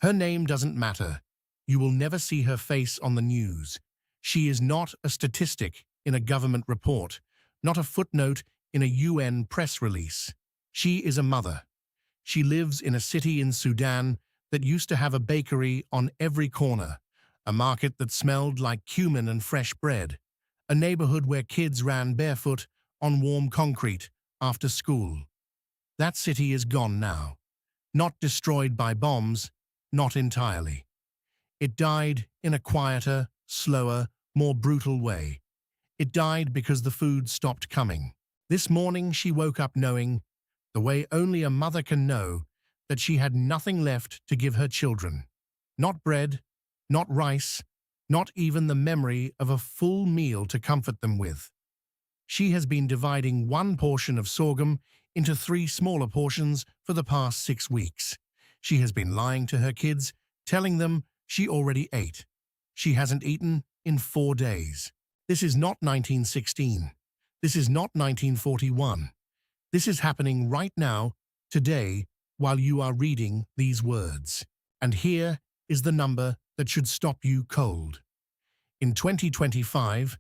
Her name doesn't matter. You will never see her face on the news. She is not a statistic in a government report, not a footnote in a UN press release. She is a mother. She lives in a city in Sudan that used to have a bakery on every corner, a market that smelled like cumin and fresh bread, a neighborhood where kids ran barefoot on warm concrete after school. That city is gone now. Not destroyed by bombs, not entirely. It died in a quieter, slower, more brutal way. It died because the food stopped coming. This morning she woke up knowing, the way only a mother can know, that she had nothing left to give her children. Not bread, not rice, not even the memory of a full meal to comfort them with. She has been dividing one portion of sorghum into 3 smaller portions for the past 6 weeks. She has been lying to her kids, telling them she already ate. She hasn't eaten in 4 days. This is not 1916. This is not 1941. This is happening right now, today, while you are reading these words. And here is the number that should stop you cold. In 2025,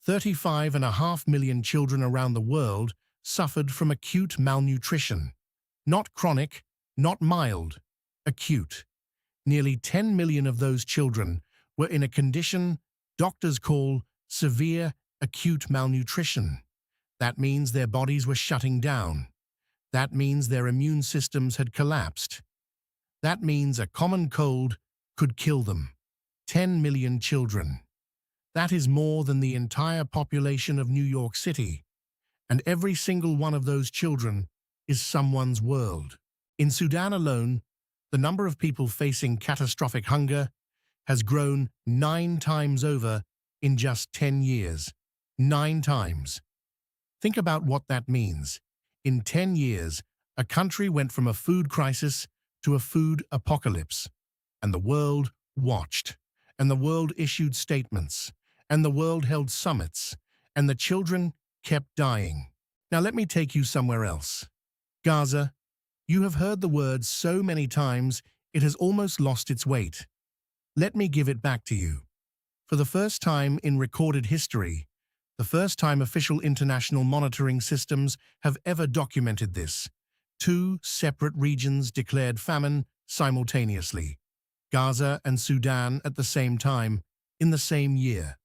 35.5 million children around the world suffered from acute malnutrition. Not chronic, not mild, acute. Nearly 10 million of those children were in a condition doctors call severe acute malnutrition. That means their bodies were shutting down. That means their immune systems had collapsed. That means a common cold could kill them. 10 million children. That is more than the entire population of New York City. And every single one of those children is someone's world. In Sudan alone, the number of people facing catastrophic hunger has grown 9 times over in just 10 years. 9 times. Think about what that means. In 10 years, a country went from a food crisis to a food apocalypse. And the world watched. And the world issued statements. And the world held summits. And the children kept dying. Now let me take you somewhere else. Gaza. You have heard the word so many times, it has almost lost its weight. Let me give it back to you. For the first time in recorded history, the first time official international monitoring systems have ever documented this, 2 separate regions declared famine simultaneously, Gaza and Sudan at the same time, in the same year.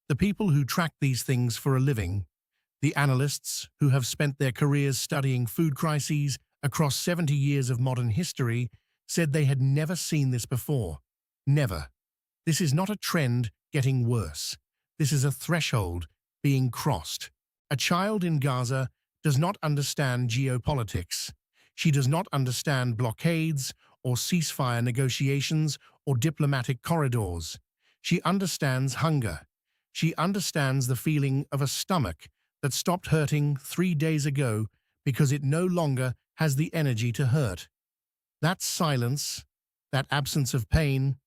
The people who track these things for a living, the analysts who have spent their careers studying food crises across 70 years of modern history, said they had never seen this before. Never. This is not a trend getting worse. This is a threshold being crossed. A child in Gaza does not understand geopolitics. She does not understand blockades or ceasefire negotiations or diplomatic corridors. She understands hunger. She understands the feeling of a stomach that stopped hurting 3 days ago because it no longer has the energy to hurt. That silence, that absence of pain,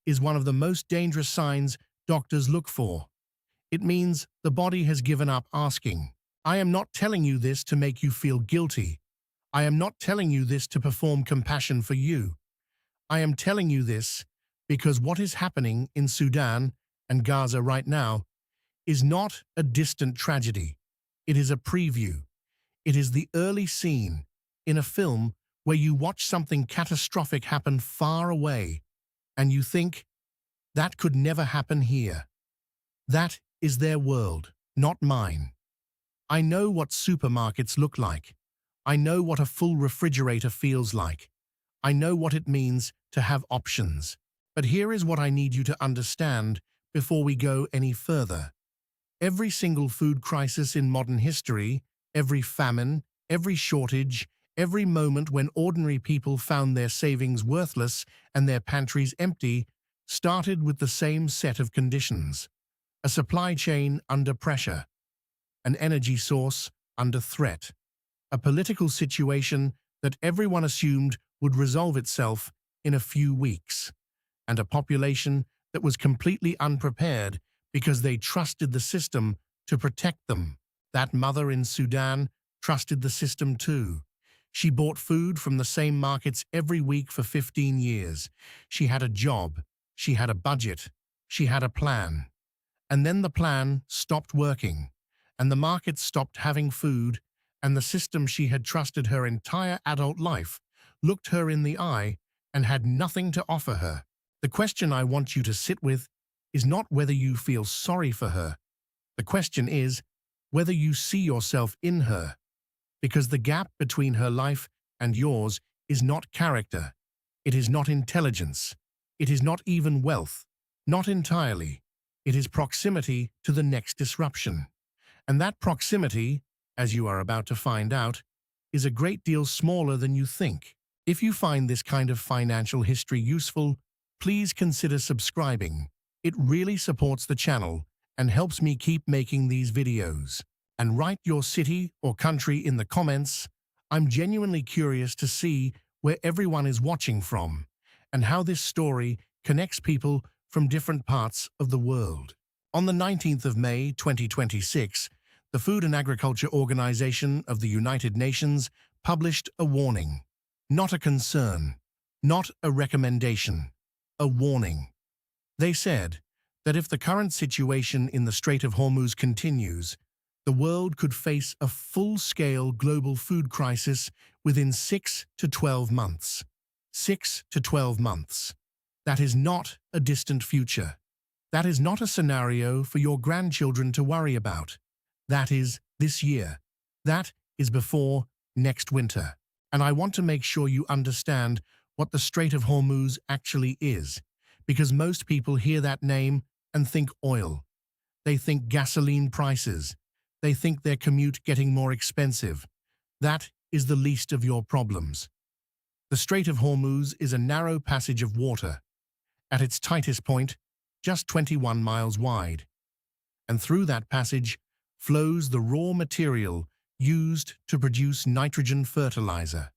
is one of the most dangerous signs doctors look for. It means the body has given up asking. I am not telling you this to make you feel guilty. I am not telling you this to perform compassion for you. I am telling you this because what is happening in Sudan and Gaza right now is not a distant tragedy. It is a preview. It is the early scene in a film where you watch something catastrophic happen far away and you think, that could never happen here. That is their world, not mine. I know what supermarkets look like. I know what a full refrigerator feels like. I know what it means to have options. But here is what I need you to understand before we go any further. Every single food crisis in modern history, every famine, every shortage, every moment when ordinary people found their savings worthless and their pantries empty, started with the same set of conditions. A supply chain under pressure, an energy source under threat, a political situation that everyone assumed would resolve itself in a few weeks, and a population that was completely unprepared because they trusted the system to protect them. That mother in Sudan trusted the system too. She bought food from the same markets every week for 15 years. She had a job. She had a budget. She had a plan. And then the plan stopped working, and the market stopped having food, and the system she had trusted her entire adult life looked her in the eye and had nothing to offer her. The question I want you to sit with is not whether you feel sorry for her. The question is whether you see yourself in her, because the gap between her life and yours is not character. It is not intelligence. It is not even wealth. Not entirely. It is proximity to the next disruption. And that proximity, as you are about to find out, is a great deal smaller than you think. If you find this kind of financial history useful, please consider subscribing. It really supports the channel and helps me keep making these videos. And write your city or country in the comments. I'm genuinely curious to see where everyone is watching from and how this story connects people from different parts of the world. On the 19th of May 2026, the Food and Agriculture Organization of the United Nations published a warning. Not a concern, not a recommendation, a warning. They said that if the current situation in the Strait of Hormuz continues, the world could face a full-scale global food crisis within 6 to 12 months. 6 to 12 months. That is not a distant future. That is not a scenario for your grandchildren to worry about. That is this year. That is before next winter. And I want to make sure you understand what the Strait of Hormuz actually is, because most people hear that name and think oil. They think gasoline prices. They think their commute getting more expensive. That is the least of your problems. The Strait of Hormuz is a narrow passage of water, at its tightest point, just 21 miles wide. And through that passage flows the raw material used to produce nitrogen fertilizer.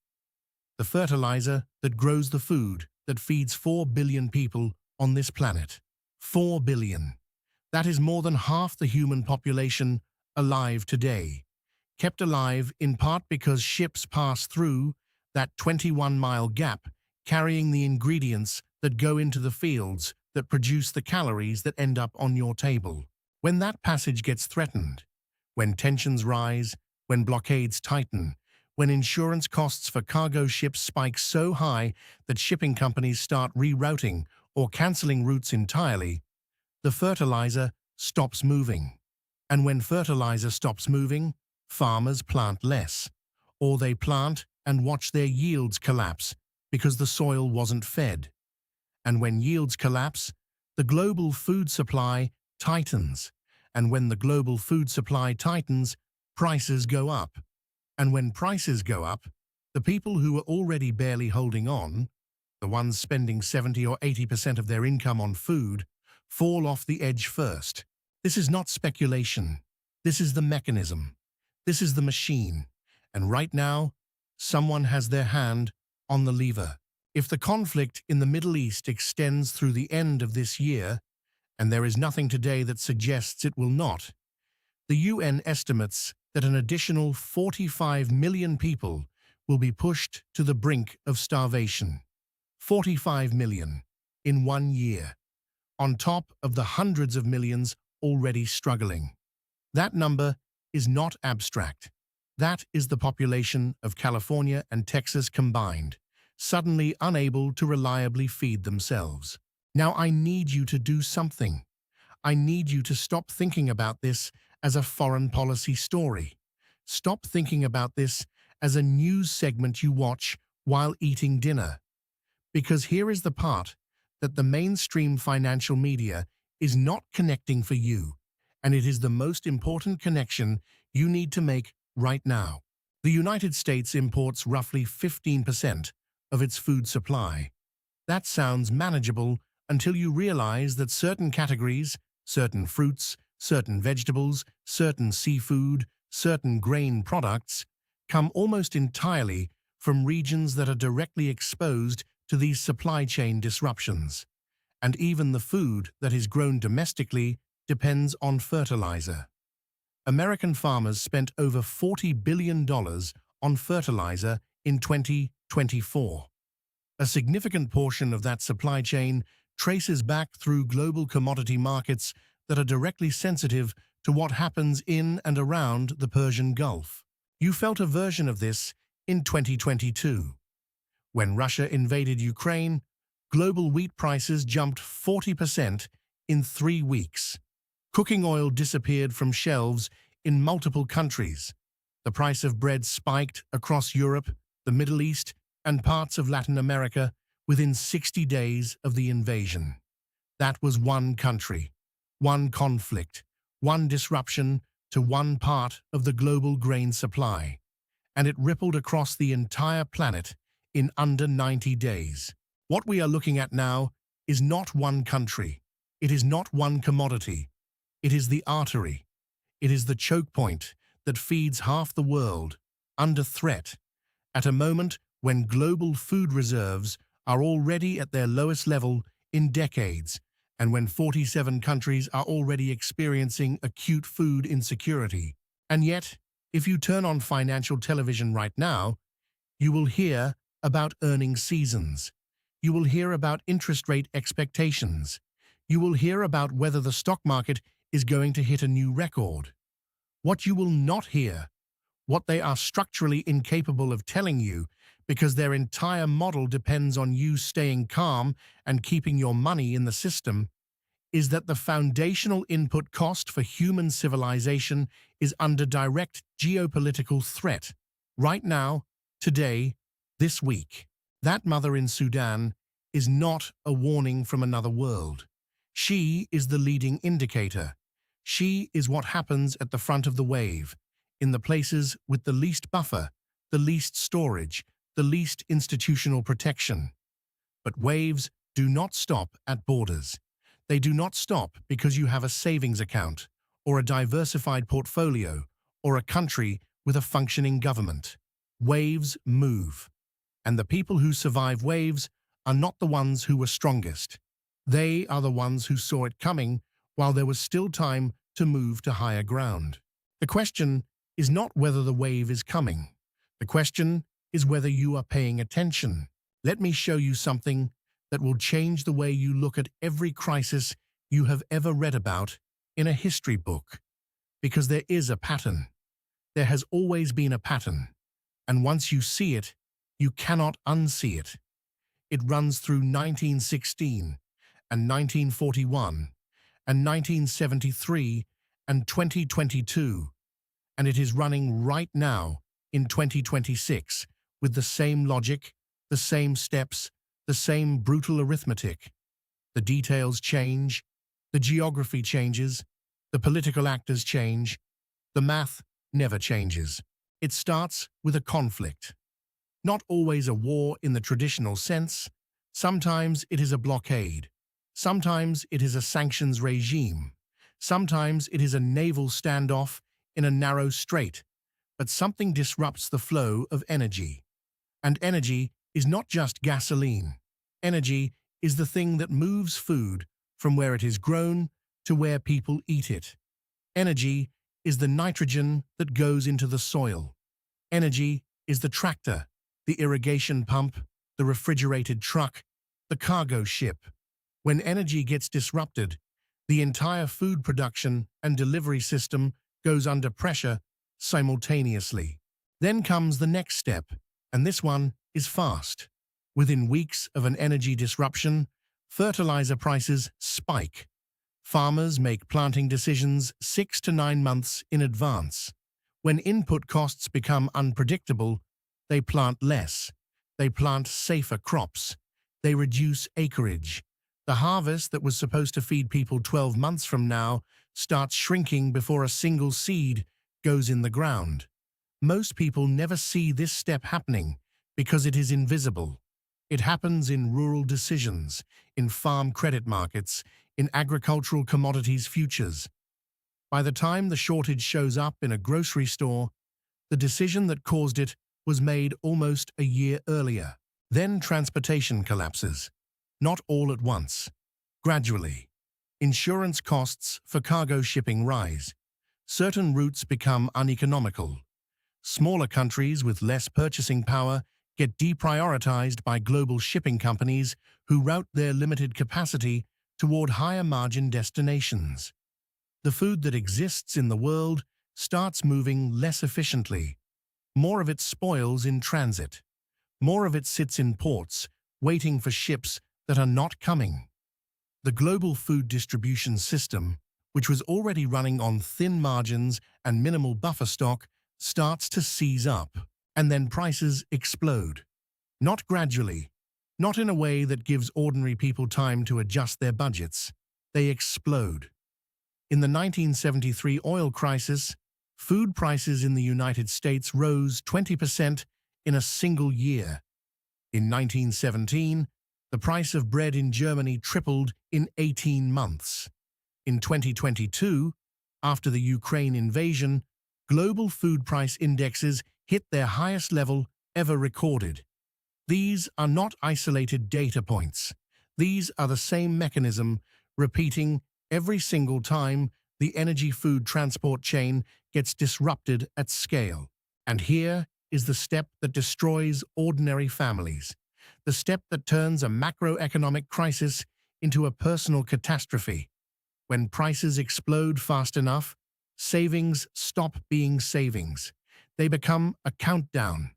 The fertilizer that grows the food that feeds 4 billion people on this planet. 4 billion. That is more than half the human population alive today, kept alive in part because ships pass through that 21-mile gap carrying the ingredients that go into the fields that produce the calories that end up on your table. When that passage gets threatened, when tensions rise, when blockades tighten, when insurance costs for cargo ships spike so high that shipping companies start rerouting or canceling routes entirely, the fertilizer stops moving. And when fertilizer stops moving, farmers plant less, or they plant and watch their yields collapse because the soil wasn't fed. And when yields collapse, the global food supply tightens. And when the global food supply tightens, prices go up. And when prices go up, the people who are already barely holding on, the ones spending 70 or 80% of their income on food, fall off the edge first. This is not speculation. This is the mechanism. This is the machine. And right now, someone has their hand on the lever. If the conflict in the Middle East extends through the end of this year, and there is nothing today that suggests it will not, the UN estimates that an additional 45 million people will be pushed to the brink of starvation. 45 million in 1 year, on top of the hundreds of millions already struggling. That number is not abstract. That is the population of California and Texas combined, suddenly unable to reliably feed themselves. Now I need you to do something. I need you to stop thinking about this as a foreign policy story. Stop thinking about this as a news segment you watch while eating dinner. Because here is the part that the mainstream financial media is not connecting for you, and it is the most important connection you need to make right now. The United States imports roughly 15% of its food supply. That sounds manageable until you realize that certain categories, certain fruits, certain vegetables, certain seafood, certain grain products, come almost entirely from regions that are directly exposed to these supply chain disruptions. And even the food that is grown domestically depends on fertilizer. American farmers spent over $40 billion on fertilizer in 2024. A significant portion of that supply chain traces back through global commodity markets that are directly sensitive to what happens in and around the Persian Gulf. You felt a version of this in 2022. When Russia invaded Ukraine, global wheat prices jumped 40% in 3 weeks. Cooking oil disappeared from shelves in multiple countries. The price of bread spiked across Europe, the Middle East, and parts of Latin America within 60 days of the invasion. That was one country, one conflict, one disruption to one part of the global grain supply, and it rippled across the entire planet in under 90 days. What we are looking at now is not one country. It is not one commodity. It is the artery. It is the choke point that feeds half the world, under threat, at a moment when global food reserves are already at their lowest level in decades, and when 47 countries are already experiencing acute food insecurity. And yet, if you turn on financial television right now, you will hear about earnings seasons. You will hear about interest rate expectations. You will hear about whether the stock market is going to hit a new record. What you will not hear, what they are structurally incapable of telling you, because their entire model depends on you staying calm and keeping your money in the system, is that the foundational input cost for human civilization is under direct geopolitical threat. Right now, today, this week. That mother in Sudan is not a warning from another world. She is the leading indicator. She is what happens at the front of the wave, in the places with the least buffer, the least storage, the least institutional protection. But waves do not stop at borders. They do not stop because you have a savings account, or a diversified portfolio, or a country with a functioning government. Waves move. And the people who survive waves are not the ones who were strongest. They are the ones who saw it coming while there was still time to move to higher ground. The question is not whether the wave is coming. The question is whether you are paying attention. Let me show you something that will change the way you look at every crisis you have ever read about in a history book. Because there is a pattern. There has always been a pattern. And once you see it, you cannot unsee it. It runs through 1916 and 1941 and 1973 and 2022, and it is running right now in 2026 with the same logic, the same steps, the same brutal arithmetic. The details change, the geography changes, the political actors change, the math never changes. It starts with a conflict. Not always a war in the traditional sense. Sometimes it is a blockade. Sometimes it is a sanctions regime. Sometimes it is a naval standoff in a narrow strait. But something disrupts the flow of energy. And energy is not just gasoline. Energy is the thing that moves food from where it is grown to where people eat it. Energy is the nitrogen that goes into the soil. Energy is the tractor, the irrigation pump, the refrigerated truck, the cargo ship. When energy gets disrupted, the entire food production and delivery system goes under pressure simultaneously. Then comes the next step, and this one is fast. Within weeks of an energy disruption, fertilizer prices spike. Farmers make planting decisions 6 to 9 months in advance. When input costs become unpredictable, they plant less. They plant safer crops. They reduce acreage. The harvest that was supposed to feed people 12 months from now starts shrinking before a single seed goes in the ground. Most people never see this step happening because it is invisible. It happens in rural decisions, in farm credit markets, in agricultural commodities futures. By the time the shortage shows up in a grocery store, the decision that caused it was made almost a year earlier. Then transportation collapses. Not all at once. Gradually. Insurance costs for cargo shipping rise. Certain routes become uneconomical. Smaller countries with less purchasing power get deprioritized by global shipping companies who route their limited capacity toward higher margin destinations. The food that exists in the world starts moving less efficiently. More of it spoils in transit. More of it sits in ports, waiting for ships that are not coming. The global food distribution system, which was already running on thin margins and minimal buffer stock, starts to seize up, and then prices explode. Not gradually, not in a way that gives ordinary people time to adjust their budgets. They explode. In the 1973 oil crisis, food prices in the United States rose 20% in a single year. In 1917, the price of bread in Germany tripled in 18 months. In 2022, after the Ukraine invasion, global food price indexes hit their highest level ever recorded. These are not isolated data points. These are the same mechanism repeating every single time the energy food transport chain gets disrupted at scale. And here is the step that destroys ordinary families, the step that turns a macroeconomic crisis into a personal catastrophe. When prices explode fast enough, savings stop being savings. They become a countdown.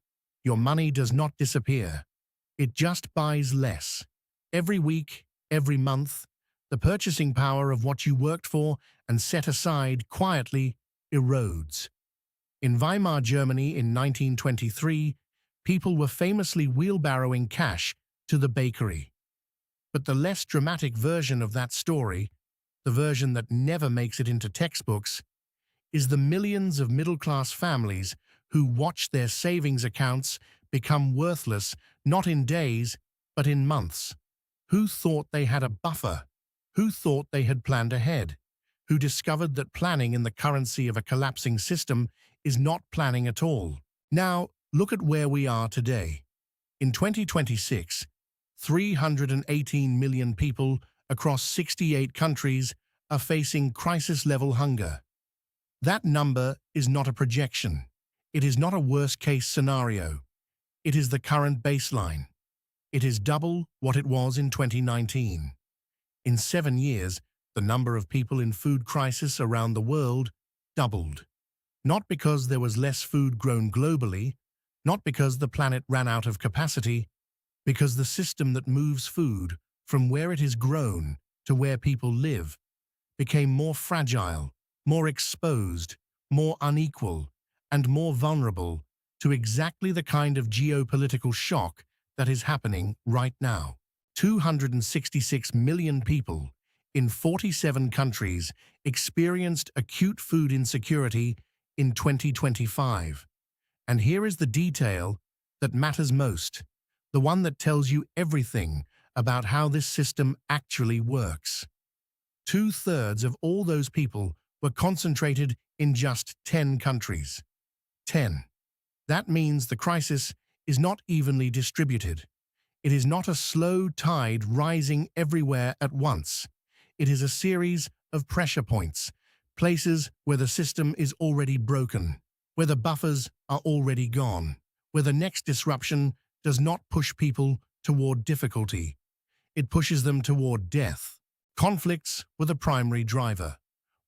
Your money does not disappear. It just buys less. Every week, every month, the purchasing power of what you worked for and set aside quietly erodes. In Weimar Germany in 1923, people were famously wheelbarrowing cash to the bakery. But the less dramatic version of that story, the version that never makes it into textbooks, is the millions of middle-class families who watch their savings accounts become worthless not in days, but in months. Who thought they had a buffer? Who thought they had planned ahead? Who discovered that planning in the currency of a collapsing system is not planning at all? Now, look at where we are today. In 2026, 318 million people across 68 countries are facing crisis-level hunger. That number is not a projection. It is not a worst-case scenario. It is the current baseline. It is double what it was in 2019. In 7 years, the number of people in food crisis around the world doubled. Not because there was less food grown globally, not because the planet ran out of capacity, because the system that moves food from where it is grown to where people live became more fragile, more exposed, more unequal, and more vulnerable to exactly the kind of geopolitical shock that is happening right now. 266 million people in 47 countries experienced acute food insecurity in 2025. And here is the detail that matters most, the one that tells you everything about how this system actually works. 2/3 of all those people were concentrated in just 10 countries. 10. That means the crisis is not evenly distributed. It is not a slow tide rising everywhere at once. It is a series of pressure points, places where the system is already broken, where the buffers are already gone, where the next disruption does not push people toward difficulty. It pushes them toward death. Conflicts were the primary driver.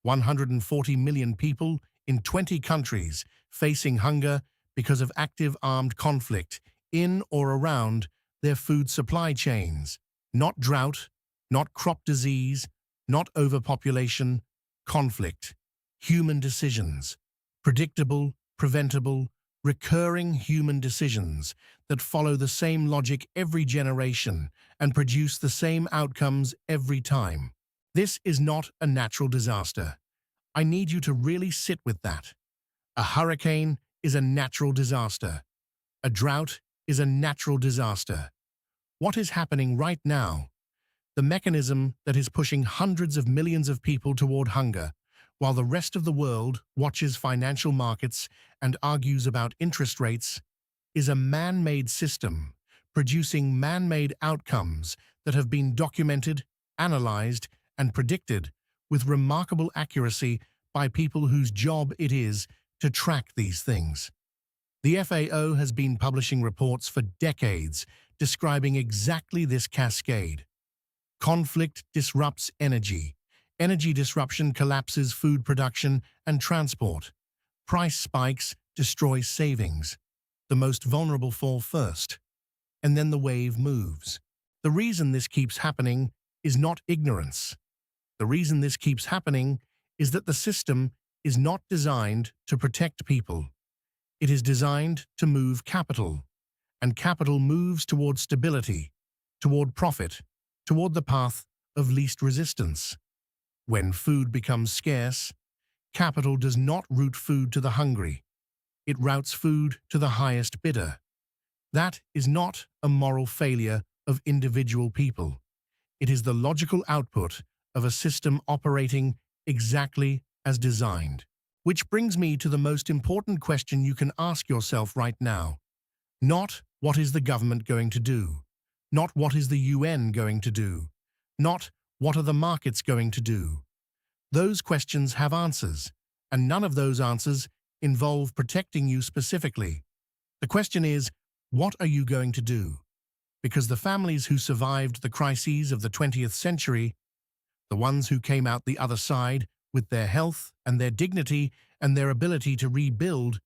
140 million people in 20 countries facing hunger because of active armed conflict in or around their food supply chains. Not drought, not crop disease, not overpopulation, conflict. Human decisions. Predictable, preventable, recurring human decisions that follow the same logic every generation and produce the same outcomes every time. This is not a natural disaster. I need you to really sit with that. A hurricane is a natural disaster. A drought is a natural disaster. What is happening right now? The mechanism that is pushing hundreds of millions of people toward hunger, while the rest of the world watches financial markets and argues about interest rates, is a man-made system producing man-made outcomes that have been documented, analyzed, and predicted with remarkable accuracy by people whose job it is to track these things. The FAO has been publishing reports for decades describing exactly this cascade. Conflict disrupts energy. Energy disruption collapses food production and transport. Price spikes destroy savings. The most vulnerable fall first, and then the wave moves. The reason this keeps happening is not ignorance. The reason this keeps happening is that the system is not designed to protect people. It is designed to move capital, and capital moves toward stability, toward profit, toward the path of least resistance. When food becomes scarce, capital does not route food to the hungry. It routes food to the highest bidder. That is not a moral failure of individual people. It is the logical output of a system operating exactly as designed. Which brings me to the most important question you can ask yourself right now. Not what is the government going to do? Not what is the UN going to do? Not what are the markets going to do? Those questions have answers, and none of those answers involve protecting you specifically. The question is, what are you going to do? Because the families who survived the crises of the 20th century, the ones who came out the other side with their health and their dignity and their ability to rebuild,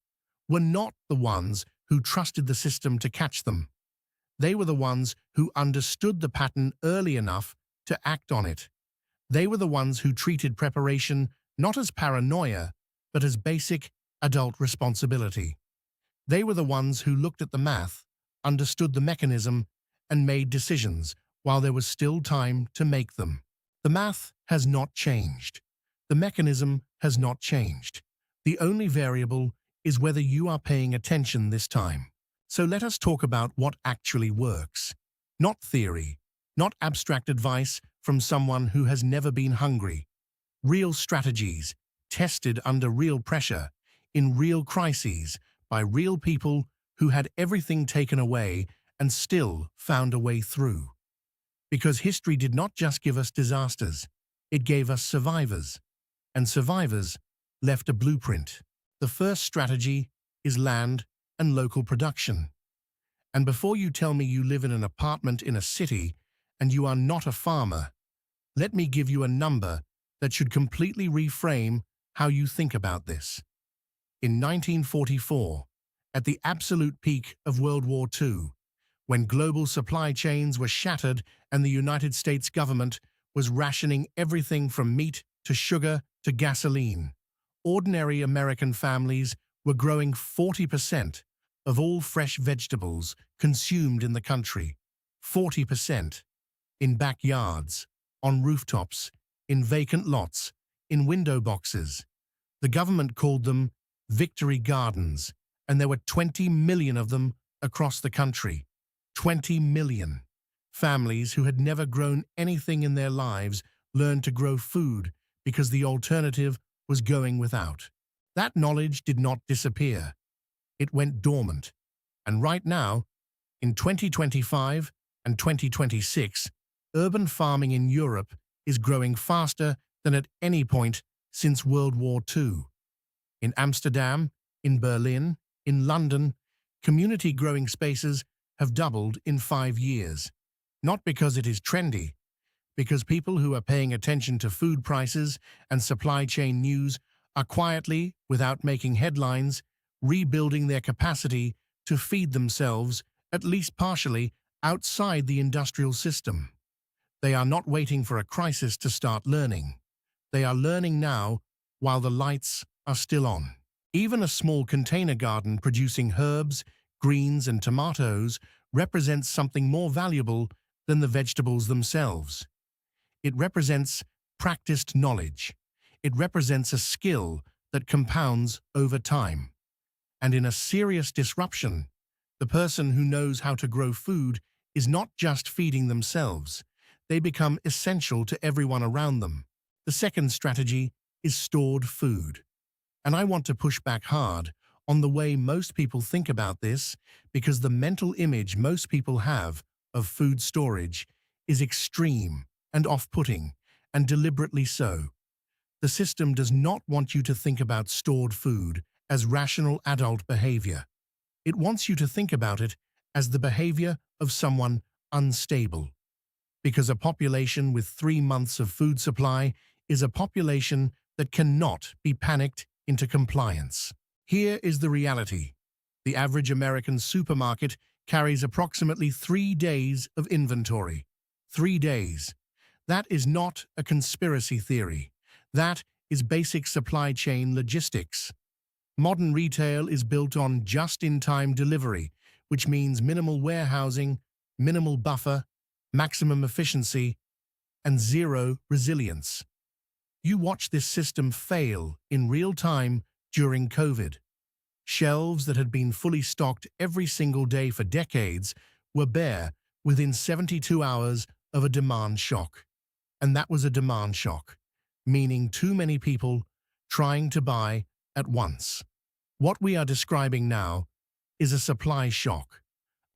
were not the ones who trusted the system to catch them. They were the ones who understood the pattern early enough to act on it. They were the ones who treated preparation not as paranoia, but as basic adult responsibility. They were the ones who looked at the math, understood the mechanism, and made decisions while there was still time to make them. The math has not changed. The mechanism has not changed. The only variable is whether you are paying attention this time. So let us talk about what actually works. Not theory, not abstract advice from someone who has never been hungry. Real strategies, tested under real pressure, in real crises, by real people who had everything taken away and still found a way through. Because history did not just give us disasters, it gave us survivors. And survivors left a blueprint. The first strategy is land and local production. And before you tell me you live in an apartment in a city and you are not a farmer, let me give you a number that should completely reframe how you think about this. In 1944, at the absolute peak of World War II, when global supply chains were shattered and the United States government was rationing everything from meat to sugar to gasoline, ordinary American families were growing 40% of all fresh vegetables consumed in the country. 40%. In backyards, on rooftops, in vacant lots, in window boxes. The government called them victory gardens, and there were 20 million of them across the country. 20 million. Families who had never grown anything in their lives learned to grow food because the alternative was going without. That knowledge did not disappear. It went dormant. And right now, in 2025 and 2026, urban farming in Europe is growing faster than at any point since World War II. In Amsterdam, in Berlin, in London, community growing spaces have doubled in 5 years. Not because it is trendy, because people who are paying attention to food prices and supply chain news are quietly, without making headlines, rebuilding their capacity to feed themselves, at least partially, outside the industrial system. They are not waiting for a crisis to start learning. They are learning now while the lights are still on. Even a small container garden producing herbs, greens, and tomatoes represents something more valuable than the vegetables themselves. It represents practiced knowledge. It represents a skill that compounds over time. And in a serious disruption, the person who knows how to grow food is not just feeding themselves. They become essential to everyone around them. The second strategy is stored food. And I want to push back hard on the way most people think about this, because the mental image most people have of food storage is extreme and off-putting, and deliberately so. The system does not want you to think about stored food as rational adult behavior. It wants you to think about it as the behavior of someone unstable, because a population with 3 months of food supply is a population that cannot be panicked into compliance. Here is the reality. The average American supermarket carries approximately 3 days of inventory. 3 days. That is not a conspiracy theory. That is basic supply chain logistics. Modern retail is built on just-in-time delivery, which means minimal warehousing, minimal buffer, maximum efficiency, and zero resilience. You watch this system fail in real time during COVID. Shelves that had been fully stocked every single day for decades were bare within 72 hours of a demand shock. And that was a demand shock, meaning too many people trying to buy at once. What we are describing now is a supply shock.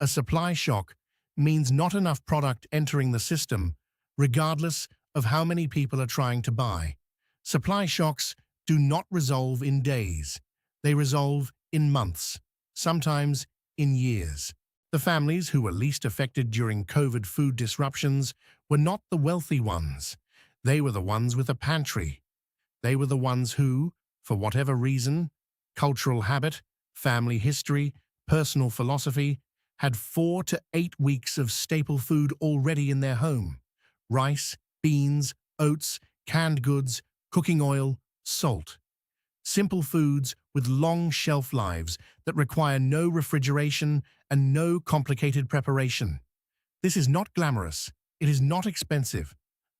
A supply shock means not enough product entering the system, regardless of how many people are trying to buy. Supply shocks do not resolve in days. They resolve in months, sometimes in years. The families who were least affected during COVID food disruptions were not the wealthy ones. They were the ones with a pantry. They were the ones who, for whatever reason, cultural habit, family history, personal philosophy, had 4 to 8 weeks of staple food already in their home. Rice, beans, oats, canned goods, cooking oil, salt. Simple foods with long shelf lives that require no refrigeration and no complicated preparation. This is not glamorous. It is not expensive.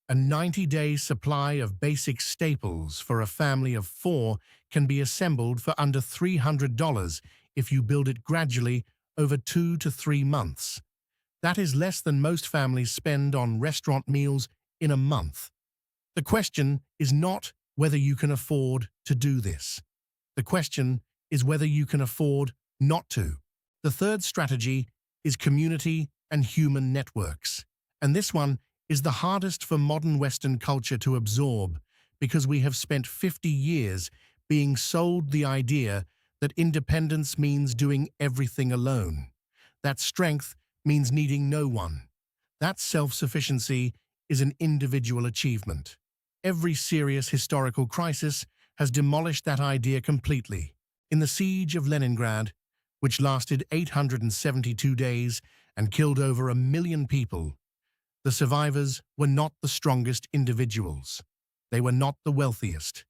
A 90-day supply of basic staples for a family of 4 can be assembled for under $300 if you build it gradually over 2 to 3 months. That is less than most families spend on restaurant meals in a month. The question is not whether you can afford to do this. The question is whether you can afford not to. The third strategy is community and human networks. And this one is the hardest for modern Western culture to absorb because we have spent 50 years being sold the idea that independence means doing everything alone, that strength means needing no one, that self-sufficiency is an individual achievement. Every serious historical crisis has demolished that idea completely. In the siege of Leningrad, which lasted 872 days and killed over 1 million people, the survivors were not the strongest individuals. They were not the wealthiest.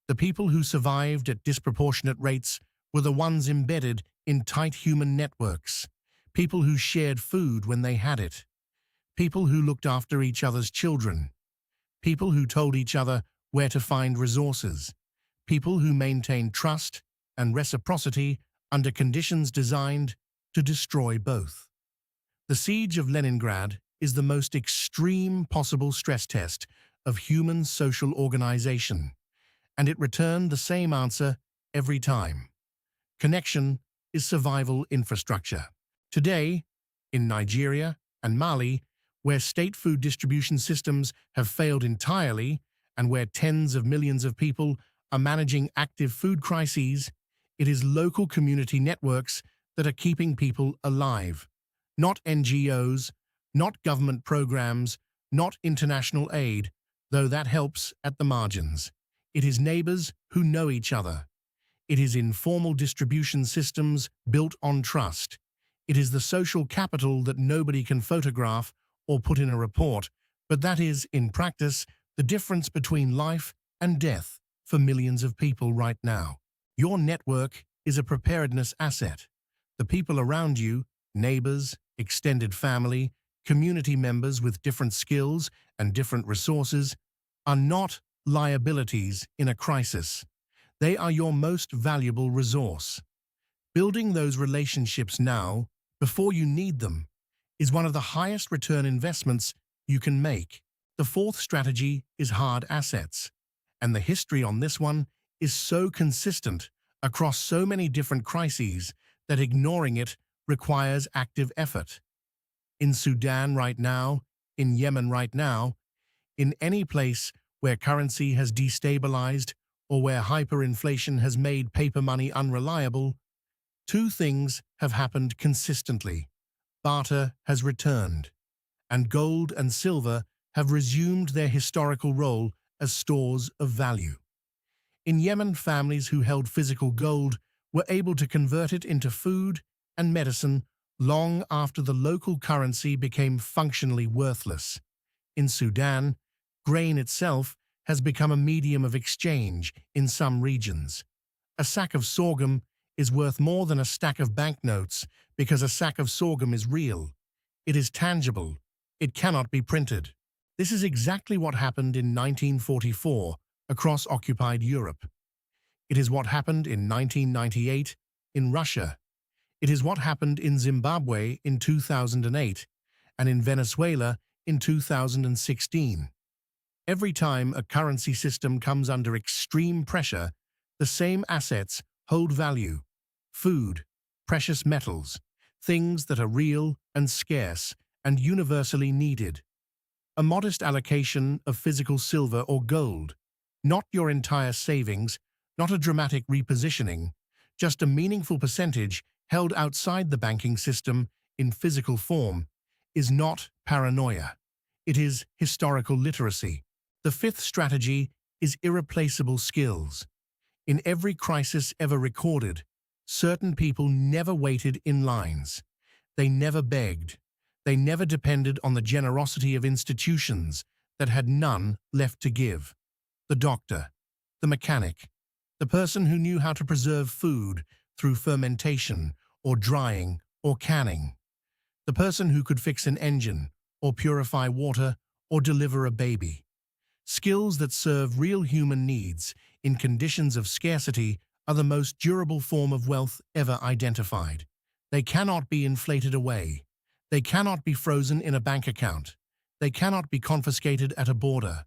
The people who survived at disproportionate rates were the ones embedded in tight human networks, people who shared food when they had it, people who looked after each other's children, people who told each other where to find resources, people who maintained trust and reciprocity under conditions designed to destroy both. The siege of Leningrad is the most extreme possible stress test of human social organization, and it returned the same answer every time. Connection is survival infrastructure. Today, in Nigeria and Mali, where state food distribution systems have failed entirely and where tens of millions of people are managing active food crises, it is local community networks that are keeping people alive. Not NGOs, not government programs, not international aid, though that helps at the margins. It is neighbors who know each other. It is informal distribution systems built on trust. It is the social capital that nobody can photograph or put in a report, but that is, in practice, the difference between life and death for millions of people right now. Your network is a preparedness asset. The people around you, neighbors, extended family, community members with different skills and different resources, are not liabilities in a crisis. They are your most valuable resource. Building those relationships now, before you need them, is one of the highest return investments you can make. The fourth strategy is hard assets, and the history on this one is so consistent across so many different crises that ignoring it requires active effort. In Sudan right now, in Yemen right now, in any place where currency has destabilized or where hyperinflation has made paper money unreliable, Two things have happened consistently. Barter has returned, and gold and silver have resumed their historical role as stores of value. In Yemen, families who held physical gold were able to convert it into food and medicine long after the local currency became functionally worthless. In Sudan, grain itself has become a medium of exchange in some regions. A sack of sorghum is worth more than a stack of banknotes because a sack of sorghum is real. It is tangible. It cannot be printed. This is exactly what happened in 1944 across occupied Europe. It is what happened in 1998 in Russia. It is what happened in Zimbabwe in 2008 and in Venezuela in 2016. Every time a currency system comes under extreme pressure, the same assets hold value: food, precious metals, things that are real and scarce and universally needed. A modest allocation of physical silver or gold, not your entire savings, not a dramatic repositioning, just a meaningful percentage held outside the banking system in physical form, is not paranoia. It is historical literacy. The fifth strategy is irreplaceable skills. In every crisis ever recorded, certain people never waited in lines. They never begged. They never depended on the generosity of institutions that had none left to give. The doctor, the mechanic, the person who knew how to preserve food through fermentation or drying or canning, the person who could fix an engine or purify water or deliver a baby. Skills that serve real human needs in conditions of scarcity are the most durable form of wealth ever identified. They cannot be inflated away. They cannot be frozen in a bank account. They cannot be confiscated at a border.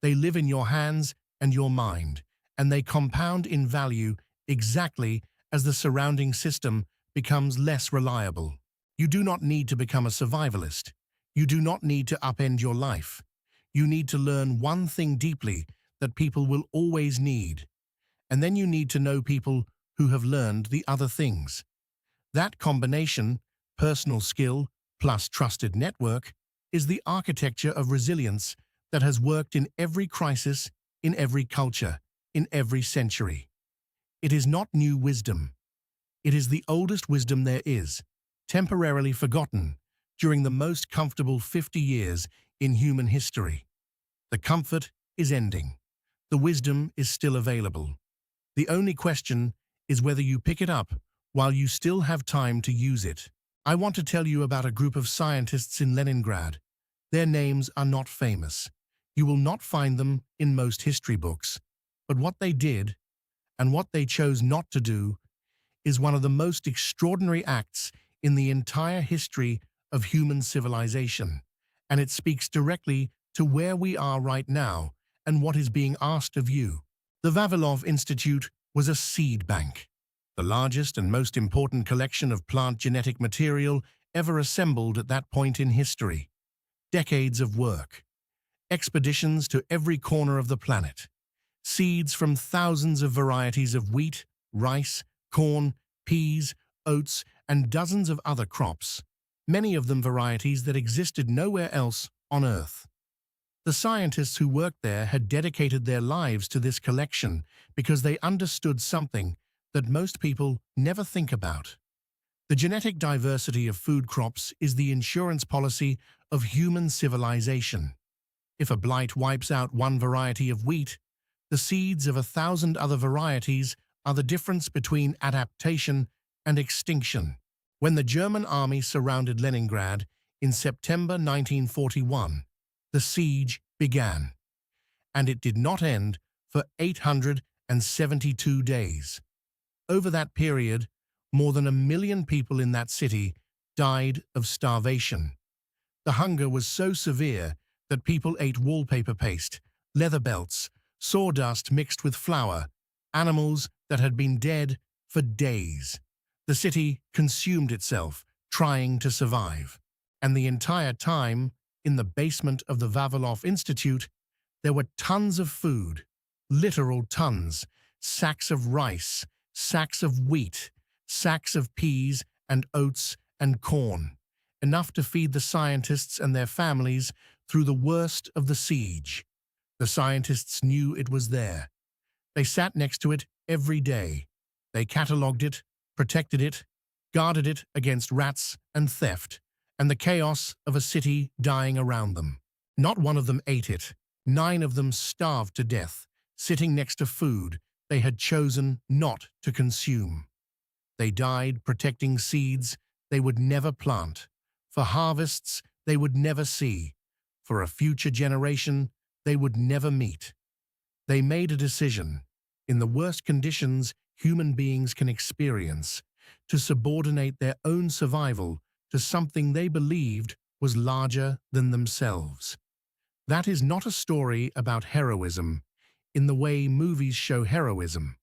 They live in your hands and your mind, and they compound in value exactly as the surrounding system becomes less reliable. You do not need to become a survivalist. You do not need to upend your life. You need to learn one thing deeply that people will always need, and then you need to know people who have learned the other things. That combination, personal skill plus trusted network, is the architecture of resilience that has worked in every crisis, in every culture, in every century. It is not new wisdom. It is the oldest wisdom there is, temporarily forgotten during the most comfortable 50 years in human history. The comfort is ending. The wisdom is still available. The only question is whether you pick it up while you still have time to use it. I want to tell you about a group of scientists in Leningrad. Their names are not famous. You will not find them in most history books. But what they did, and what they chose not to do, is one of the most extraordinary acts in the entire history of human civilization. And it speaks directly to where we are right now and what is being asked of you. The Vavilov Institute was a seed bank, the largest and most important collection of plant genetic material ever assembled at that point in history. Decades of work, expeditions to every corner of the planet, seeds from thousands of varieties of wheat, rice, corn, peas, oats, and dozens of other crops, many of them varieties that existed nowhere else on Earth. The scientists who worked there had dedicated their lives to this collection because they understood something that most people never think about. The genetic diversity of food crops is the insurance policy of human civilization. If a blight wipes out one variety of wheat, the seeds of 1,000 other varieties are the difference between adaptation and extinction. When the German army surrounded Leningrad in September 1941, the siege began, and it did not end for 872 days. Over that period, more than 1 million people in that city died of starvation. The hunger was so severe that people ate wallpaper paste, leather belts, sawdust mixed with flour, animals that had been dead for days. The city consumed itself, trying to survive. And the entire time, in the basement of the Vavilov Institute, there were tons of food, literal tons, sacks of rice, sacks of wheat, sacks of peas and oats and corn, enough to feed the scientists and their families through the worst of the siege. The scientists knew it was there. They sat next to it every day. They catalogued it, protected it, guarded it against rats and theft, and the chaos of a city dying around them. Not one of them ate it. 9 of them starved to death, sitting next to food they had chosen not to consume. They died protecting seeds they would never plant, for harvests they would never see, for a future generation they would never meet. They made a decision, in the worst conditions human beings can experience, to subordinate their own survival to something they believed was larger than themselves. That is not a story about heroism in the way movies show heroism.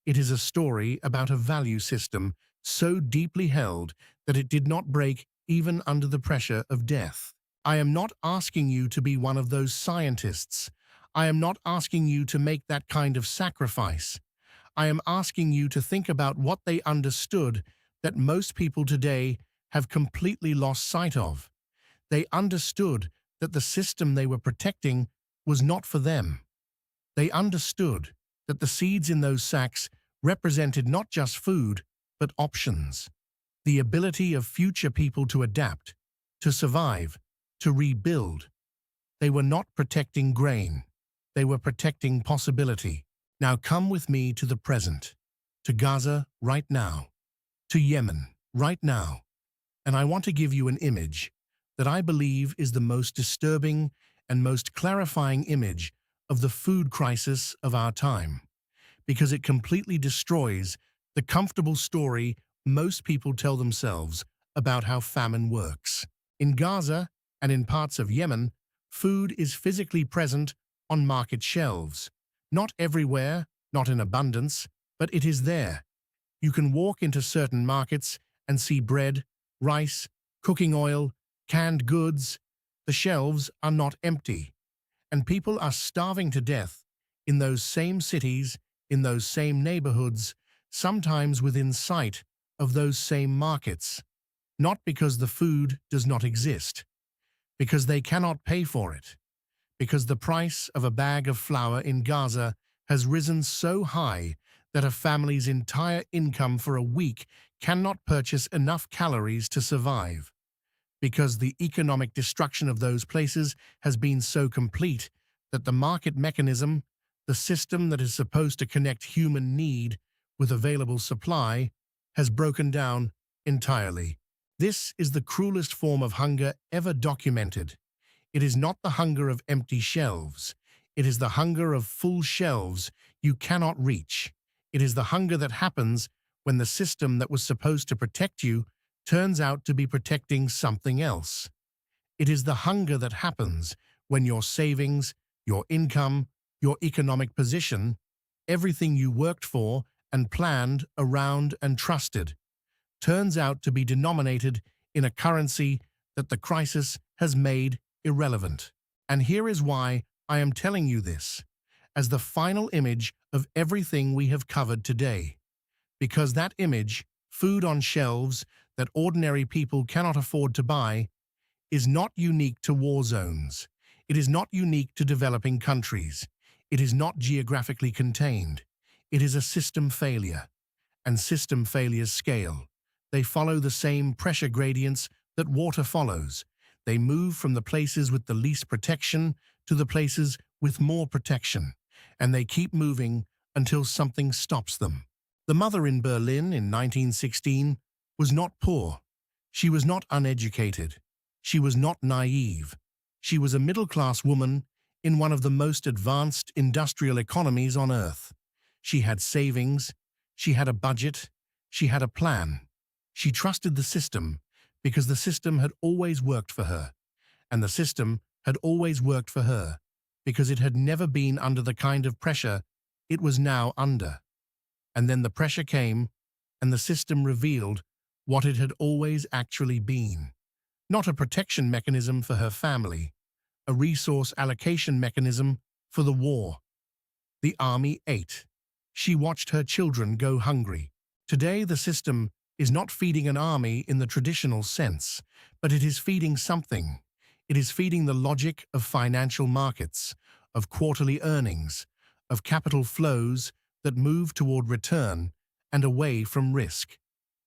It is a story about a value system so deeply held that it did not break even under the pressure of death. I am not asking you to be one of those scientists. I am not asking you to make that kind of sacrifice. I am asking you to think about what they understood that most people today have completely lost sight of. They understood that the system they were protecting was not for them. They understood that the seeds in those sacks represented not just food, but options. The ability of future people to adapt, to survive, to rebuild. They were not protecting grain. They were protecting possibility. Now come with me to the present, to Gaza right now, to Yemen right now. And I want to give you an image that I believe is the most disturbing and most clarifying image of the food crisis of our time, because it completely destroys the comfortable story most people tell themselves about how famine works. In Gaza and in parts of Yemen, food is physically present on market shelves. Not everywhere, not in abundance, but it is there. You can walk into certain markets and see bread, rice, cooking oil, canned goods. The shelves are not empty. And people are starving to death in those same cities, in those same neighborhoods, sometimes within sight of those same markets. Not because the food does not exist, because they cannot pay for it, because the price of a bag of flour in Gaza has risen so high that a family's entire income for a week cannot purchase enough calories to survive, because the economic destruction of those places has been so complete that the market mechanism, the system that is supposed to connect human need with available supply, has broken down entirely. This is the cruelest form of hunger ever documented. It is not the hunger of empty shelves. It is the hunger of full shelves you cannot reach. It is the hunger that happens when the system that was supposed to protect you turns out to be protecting something else. It is the hunger that happens when your savings, your income, your economic position, everything you worked for and planned around and trusted, turns out to be denominated in a currency that the crisis has made irrelevant. And here is why I am telling you this, as the final image of everything we have covered today. Because that image, food on shelves that ordinary people cannot afford to buy, is not unique to war zones. It is not unique to developing countries. It is not geographically contained. It is a system failure. And system failures scale. They follow the same pressure gradients that water follows. They move from the places with the least protection to the places with more protection. And they keep moving until something stops them. The mother in Berlin in 1916 was not poor. She was not uneducated. She was not naive. She was a middle-class woman in one of the most advanced industrial economies on earth. She had savings. She had a budget. She had a plan. She trusted the system because the system had always worked for her. And the system had always worked for her because it had never been under the kind of pressure it was now under. And then the pressure came, and the system revealed what it had always actually been. Not a protection mechanism for her family, a resource allocation mechanism for the war. The army ate. She watched her children go hungry. Today, the system is not feeding an army in the traditional sense, but it is feeding something. It is feeding the logic of financial markets, of quarterly earnings, of capital flows that move toward return and away from risk.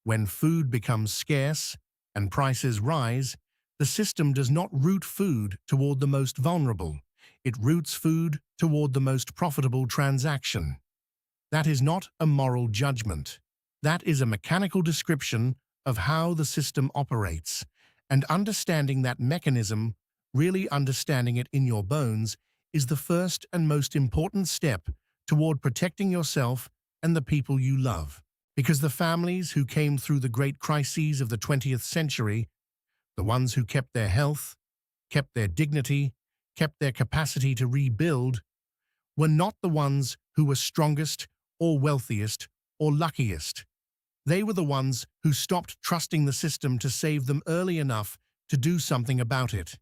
When food becomes scarce and prices rise, the system does not route food toward the most vulnerable. It routes food toward the most profitable transaction. That is not a moral judgment. That is a mechanical description of how the system operates, and understanding that mechanism, really understanding it in your bones, is the first and most important step toward protecting yourself and the people you love. Because the families who came through the great crises of the 20th century, the ones who kept their health, kept their dignity, kept their capacity to rebuild, were not the ones who were strongest or wealthiest or luckiest. They were the ones who stopped trusting the system to save them early enough to do something about it.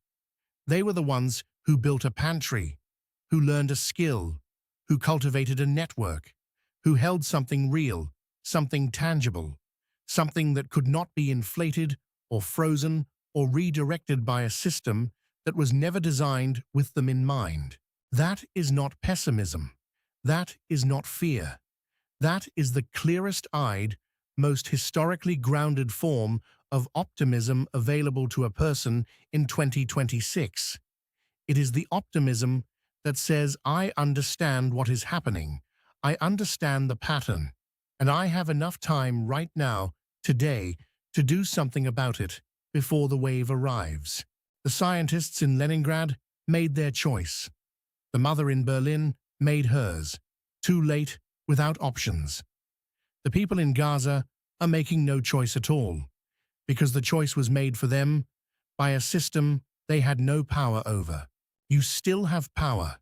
They were the ones who built a pantry, who learned a skill, who cultivated a network, who held something real, something tangible, something that could not be inflated or frozen or redirected by a system that was never designed with them in mind. That is not pessimism. That is not fear. That is the clearest-eyed, most historically grounded form of optimism available to a person in 2026. It is the optimism that says, I understand what is happening, I understand the pattern, and I have enough time right now, today, to do something about it before the wave arrives. The scientists in Leningrad made their choice. The mother in Berlin made hers. Too late, without options. The people in Gaza are making no choice at all, because the choice was made for them by a system they had no power over. You still have power.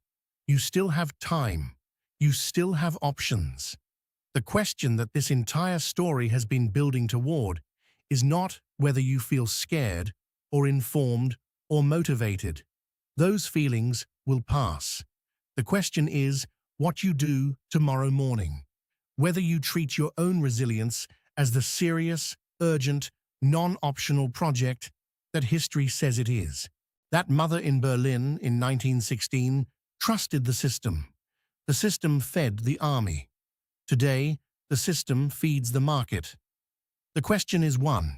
You still have time. You still have options. The question that this entire story has been building toward is not whether you feel scared or informed or motivated. Those feelings will pass. The question is what you do tomorrow morning. Whether you treat your own resilience as the serious, urgent, non-optional project that history says it is. That mother in Berlin in 1916 trusted the system. The system fed the army. Today, the system feeds the market. The question is one: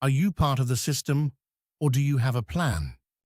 are you part of the system, or do you have a plan?